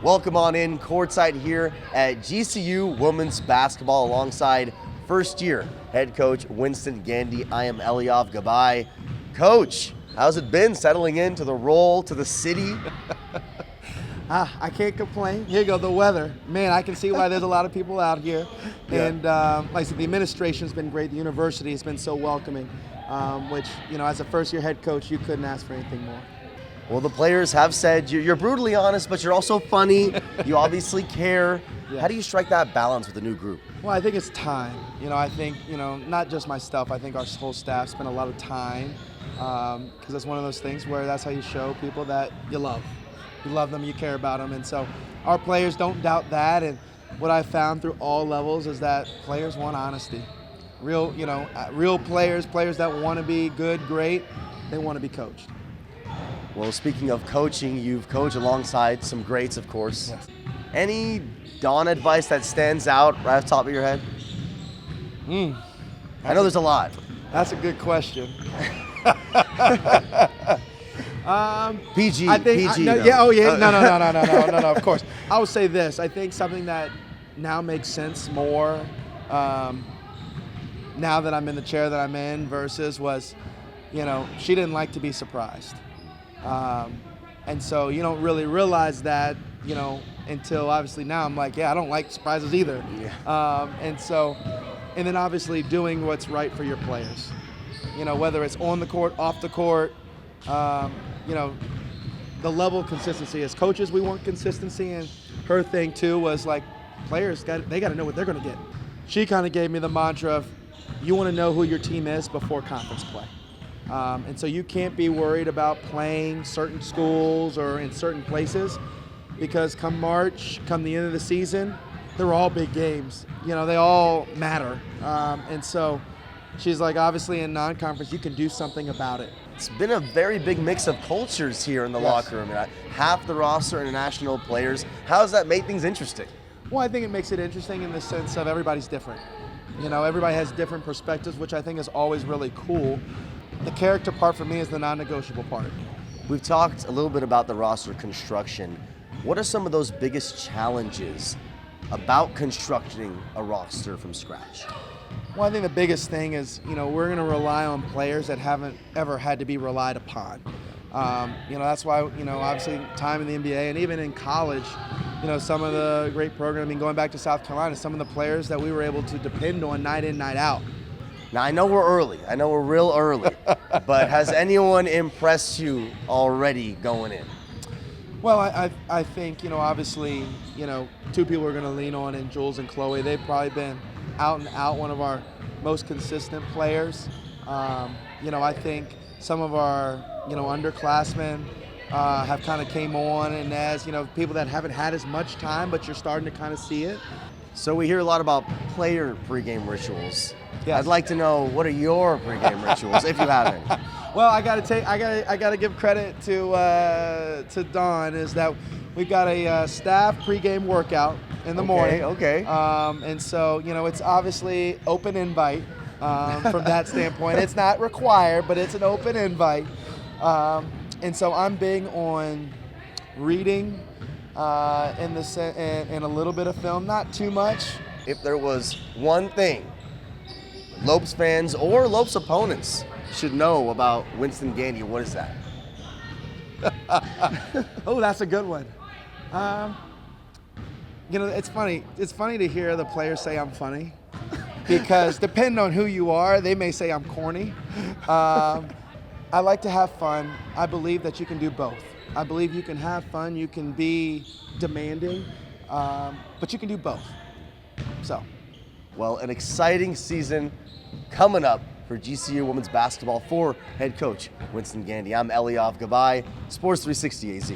Welcome on in courtside here at GCU Women's Basketball alongside first-year head coach Winston Gandy. I am Eliav Gabai. Coach, how's it been settling into the role, to the city? I can't complain. Here you go, the weather. Man, I can see why there's a lot of people out here. Yeah. And like I said, the administration's been great. The university has been so welcoming, which, as a first-year head coach, you couldn't ask for anything more. Well, the players have said you're brutally honest, but you're also funny. You obviously care. Yeah. How do you strike that balance with the new group? Well, I think it's time. I think, not just myself, I think our whole staff spent a lot of time because it's one of those things where that's how you show people that you love. You love them, you care about them. And so our players don't doubt that. And what I found through all levels is that players want honesty. Real players that want to be good, great, they want to be coached. Well, speaking of coaching, you've coached alongside some greats, of course. Yes. Any Dawn advice that stands out right off the top of your head? I know there's a lot. That's a good question. PG. I think, PG. no, though. yeah, oh yeah, no, of course. I would say this. I think something that now makes sense more now that I'm in the chair that I'm in versus was, she didn't like to be surprised. And so you don't really realize that, until obviously now I'm like, I don't like surprises either. Yeah. And then obviously doing what's right for your players. Whether it's on the court, off the court, the level of consistency. As coaches, we want consistency, and her thing too was like, players got to know what they're going to get. She kind of gave me the mantra of, you want to know who your team is before conference play. And so you can't be worried about playing certain schools or in certain places, because come March, come the end of the season, they're all big games. They all matter. And so she's like, obviously in non-conference, you can do something about it. It's been a very big mix of cultures here in the locker room. Half the roster international players. How does that make things interesting? Well, I think it makes it interesting in the sense of everybody's different. Everybody has different perspectives, which I think is always really cool. The character part for me is the non-negotiable part. We've talked a little bit about the roster construction. What are some of those biggest challenges about constructing a roster from scratch? Well, I think the biggest thing is, we're going to rely on players that haven't ever had to be relied upon. That's why, obviously time in the NBA and even in college, some of the great programming going back to South Carolina, some of the players that we were able to depend on night in, night out. Now, I know we're early. I know we're real early. But has anyone impressed you already going in? Well, I think, obviously, two people we're going to lean on in Jules and Chloe. They've probably been out and out one of our most consistent players. I think some of our, underclassmen have kind of came on, and as, people that haven't had as much time, but you're starting to kind of see it. So we hear a lot about player pregame rituals. Yes. I'd like to know, what are your pregame rituals, if you haven't? Well, I gotta give credit to Dawn, is that we've got a staff pregame workout in the morning. Okay. And so, it's obviously open invite from that standpoint. It's not required, but it's an open invite. And so I'm big on reading and a little bit of film, not too much. If there was one thing Lopes fans or Lopes opponents should know about Winston Gandy, what is that? Oh, that's a good one. It's funny. It's funny to hear the players say I'm funny, because depending on who you are, they may say I'm corny. I like to have fun. I believe that you can do both. I believe you can have fun, you can be demanding, but you can do both. So. Well, an exciting season coming up for GCU women's basketball for head coach Winston Gandy. I'm Eliav Gabai, Sports 360 AZ.